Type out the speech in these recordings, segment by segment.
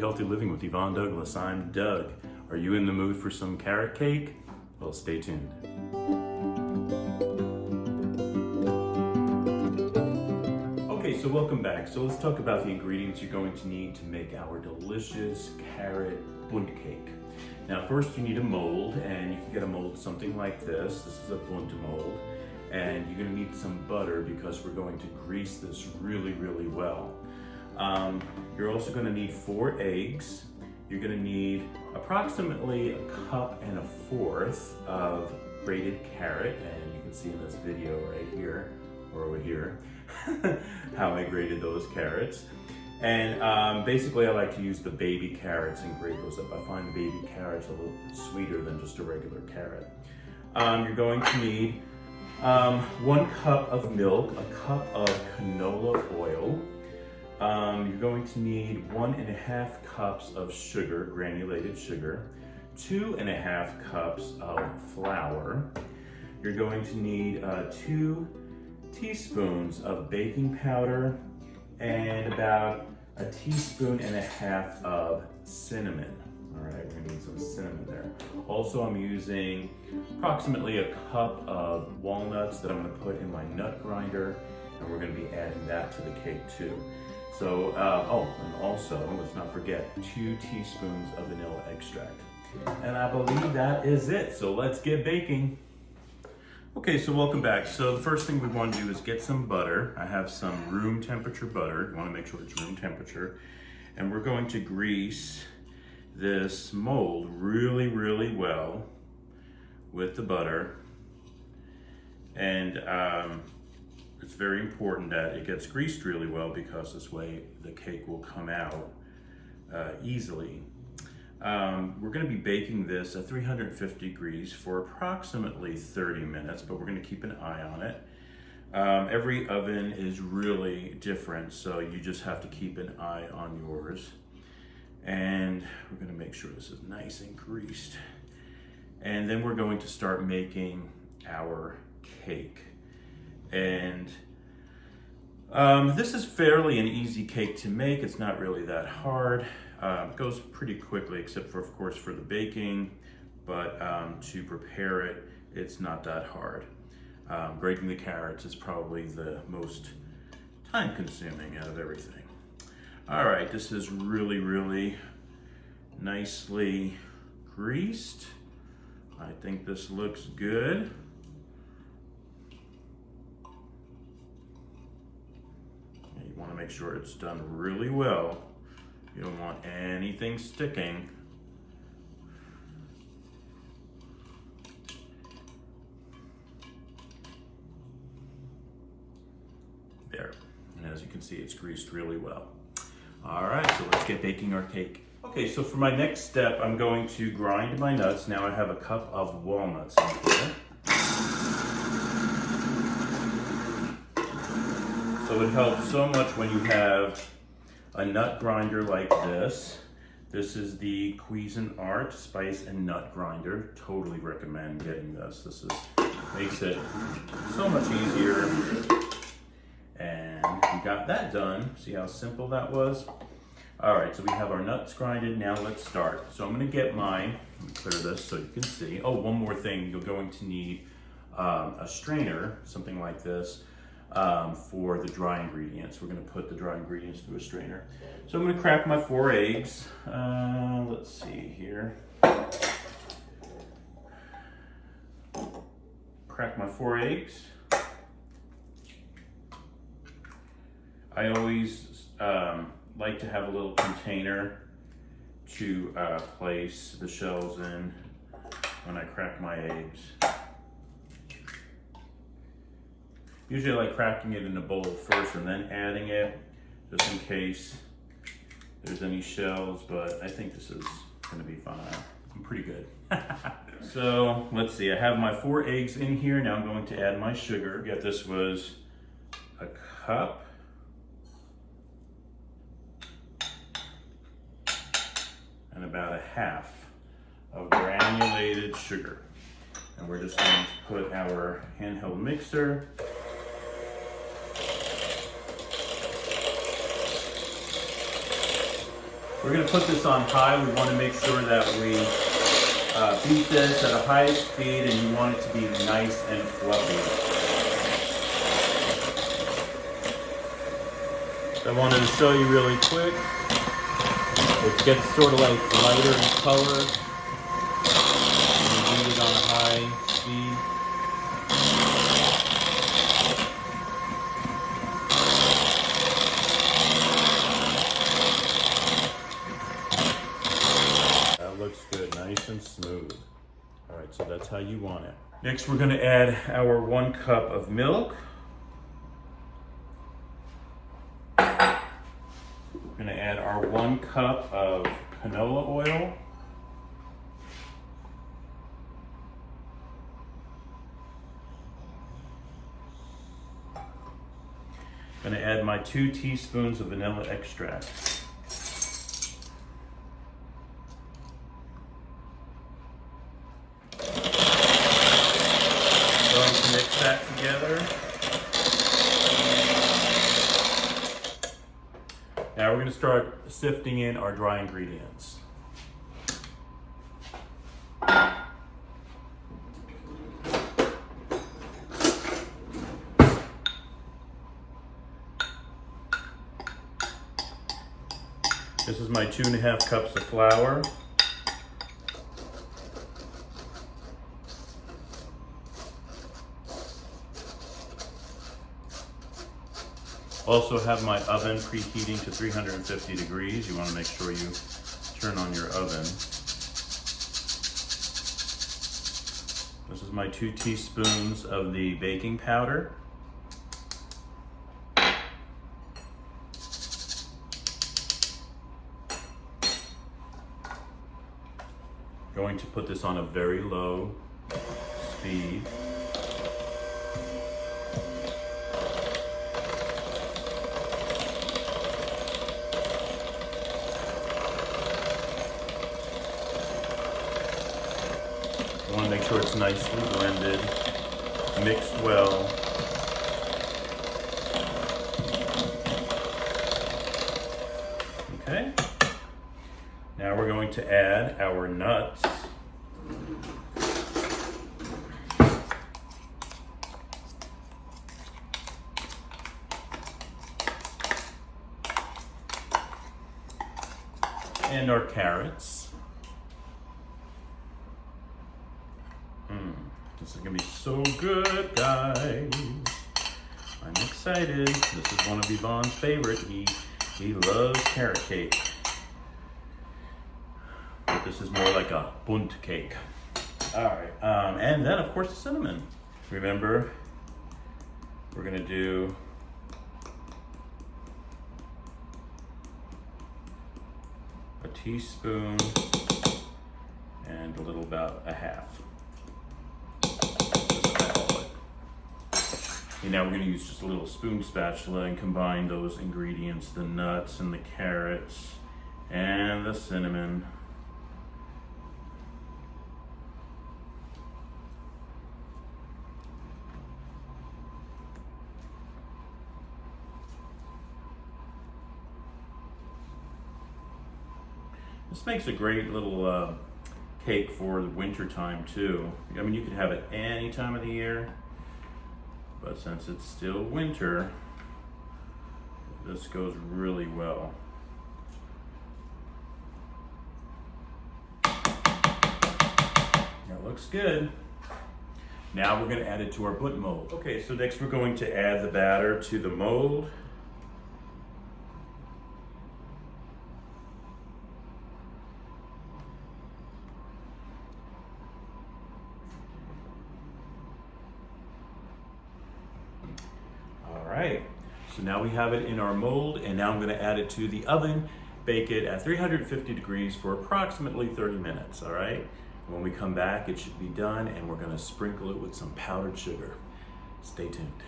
Healthy Living with Yvonne Douglas. I'm Doug. Are you in the mood for some carrot cake? Well, stay tuned. Okay, so welcome back. So let's talk about the ingredients you're going to need to make our delicious carrot Bundt cake. Now first you need a mold, and you can get a mold something like this. This is a Bundt mold. And you're gonna need some butter because we're going to grease this really, really well. You're also gonna need 4 eggs. You're gonna need approximately a cup and a fourth of grated carrot, and you can see in this video right here, or over here, how I grated those carrots. And basically I like to use the baby carrots and grate those up. I find the baby carrots a little bit sweeter than just a regular carrot. You're going to need 1 cup of milk, a cup of canola oil. You're going to need 1.5 cups of sugar, granulated sugar, 2.5 cups of flour. You're going to need 2 teaspoons of baking powder and about 1.5 teaspoons of cinnamon. All right, we're gonna need some cinnamon there. Also, I'm using approximately a cup of walnuts that I'm gonna put in my nut grinder, and we're gonna be adding that to the cake too. So, and also, let's not forget, 2 teaspoons of vanilla extract. And I believe that is it, so let's get baking. Okay, so welcome back. So the first thing we want to do is get some butter. I have some room temperature butter. You want to make sure it's room temperature. And we're going to grease this mold really, really well with the butter. And it's very important that it gets greased really well because this way the cake will come out easily. We're going to be baking this at 350 degrees for approximately 30 minutes, but we're going to keep an eye on it. Every oven is really different, so you just have to keep an eye on yours. And we're going to make sure this is nice and greased. And then we're going to start making our cake. And this is fairly an easy cake to make. It's not really that hard. It goes pretty quickly, except for, of course, for the baking, but to prepare it, it's not that hard. Grating the carrots is probably the most time-consuming out of everything. All right, this is really, really nicely greased. I think this looks good. You want to make sure it's done really well. You don't want anything sticking. There, and as you can see, it's greased really well. All right, so let's get baking our cake. Okay, so for my next step, I'm going to grind my nuts. Now I have a cup of walnuts in here. So it helps so much when you have a nut grinder like this. This is the Cuisinart Spice and Nut Grinder. Totally recommend getting this. This makes it so much easier. And we got that done. See how simple that was? All right, so we have our nuts grinded. Now let's start. So I'm gonna get mine. Let me clear this so you can see. Oh, one more thing. You're going to need a strainer, something like this, for the dry ingredients. We're gonna put the dry ingredients through a strainer. So I'm gonna crack my 4 eggs. Let's see here. Crack my 4 eggs. I always like to have a little container to place the shells in when I crack my eggs. Usually I like cracking it in a bowl first and then adding it, just in case there's any shells, but I think this is gonna be fine. I'm pretty good. So let's see, I have my 4 eggs in here. Now I'm going to add my sugar. Yeah, this was a cup. And about 1/2 of granulated sugar. And we're just going to put our handheld mixer We're gonna put this on high. We wanna make sure that we beat this at a high speed, and you want it to be nice and fluffy. I wanted to show you really quick. It gets sort of like lighter in color. You beat it on a high speed. That looks good, nice and smooth. All right, so that's how you want it. Next, we're gonna add our 1 cup of milk. We're gonna add our 1 cup of canola oil. I'm gonna add my 2 teaspoons of vanilla extract. Going to mix that together. Now we're going to start sifting in our dry ingredients. This is my 2.5 cups of flour. Also have my oven preheating to 350 degrees. You want to make sure you turn on your oven. This is my 2 teaspoons of the baking powder. Going to put this on a very low speed. I want to make sure it's nicely blended, mixed well. Okay. Now we're going to add our nuts. And our carrots. This is gonna be so good, guys. I'm excited. This is one of Yvonne's favorite. He loves carrot cake. But this is more like a Bundt cake. All right, and then of course the cinnamon. Remember, we're gonna do a teaspoon and a little about a half. And now we're going to use just a little spoon spatula and combine those ingredients, the nuts and the carrots and the cinnamon. This makes a great little cake for the winter time too. I mean, you can have it any time of the year, but since it's still winter, this goes really well. That looks good. Now we're going to add it to our Bundt mold. Okay, so next we're going to add the batter to the mold. All right, so now we have it in our mold, and now I'm going to add it to the oven, bake it at 350 degrees for approximately 30 minutes, all right? When we come back, it should be done, and we're going to sprinkle it with some powdered sugar. Stay tuned.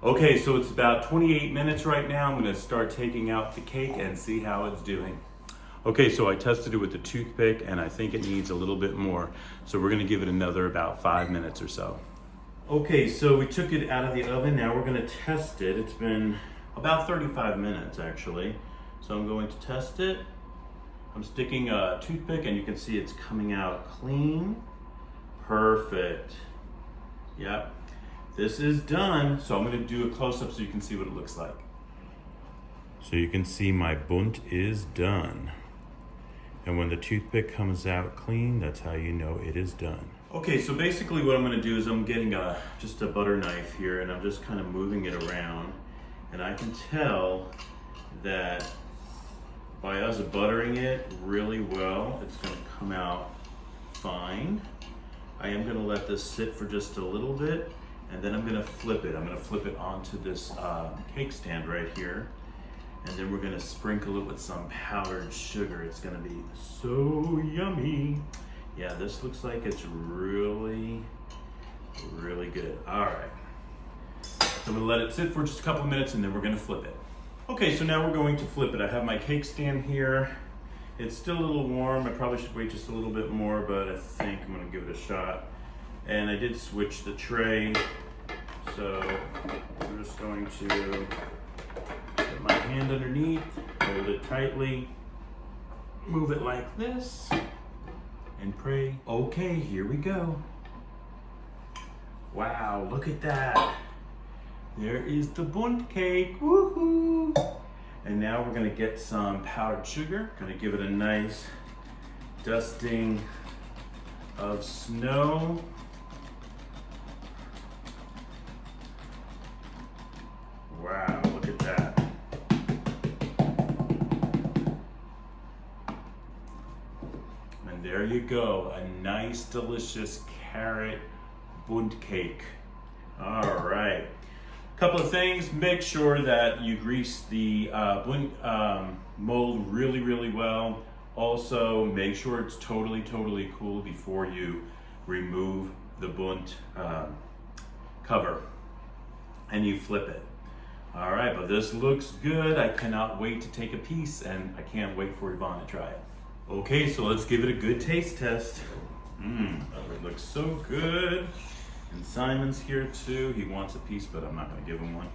Okay, so it's about 28 minutes right now. I'm going to start taking out the cake and see how it's doing. Okay, so I tested it with the toothpick, and I think it needs a little bit more. So we're going to give it another about 5 minutes or so. Okay, so we took it out of the oven. Now we're going to test it. It's been about 35 minutes actually. So I'm going to test it. I'm sticking a toothpick and you can see it's coming out clean. Perfect. Yep. This is done. So I'm going to do a close-up so you can see what it looks like. So you can see my Bundt is done. And when the toothpick comes out clean, that's how you know it is done. Okay, so basically what I'm going to do is I'm getting just a butter knife here and I'm just kind of moving it around. And I can tell that by us buttering it really well, it's going to come out fine. I am going to let this sit for just a little bit and then I'm going to flip it. I'm going to flip it onto this cake stand right here. And then we're going to sprinkle it with some powdered sugar. It's going to be so yummy. Yeah, this looks like it's really, really good. All right. So I'm going to let it sit for just a couple minutes and then we're going to flip it. Okay, so now we're going to flip it. I have my cake stand here. It's still a little warm. I probably should wait just a little bit more, but I think I'm going to give it a shot. And I did switch the tray. So I'm just going to put my hand underneath, hold it tightly, move it like this, and pray. Okay, here we go. Wow, look at that. There is the Bundt cake, woohoo! And now we're gonna get some powdered sugar. Gonna give it a nice dusting of snow. Wow, look at that. And there you go, a nice, delicious carrot Bundt cake. All right. Couple of things, make sure that you grease the Bundt mold really, really well. Also, make sure it's totally cool before you remove the Bundt cover and you flip it. All right, but this looks good. I cannot wait to take a piece and I can't wait for Yvonne to try it. Okay, so let's give it a good taste test. It looks so good. And Simon's here too. He wants a piece, but I'm not gonna give him one.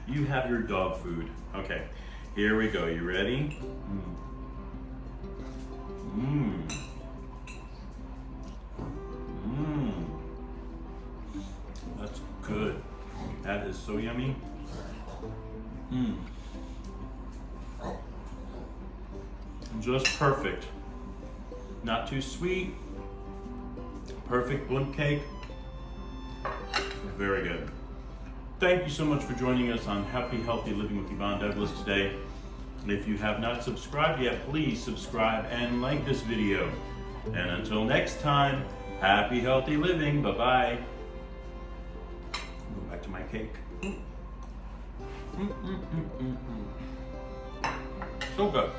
You have your dog food. Okay, here we go. You ready? That's good. That is so yummy. Just perfect. Not too sweet. Perfect Bundt cake. Very good. Thank you so much for joining us on Happy Healthy Living with Yvonne Douglas today. And if you have not subscribed yet, please subscribe and like this video. And until next time, happy healthy living. Bye-bye. Go back to my cake. So good.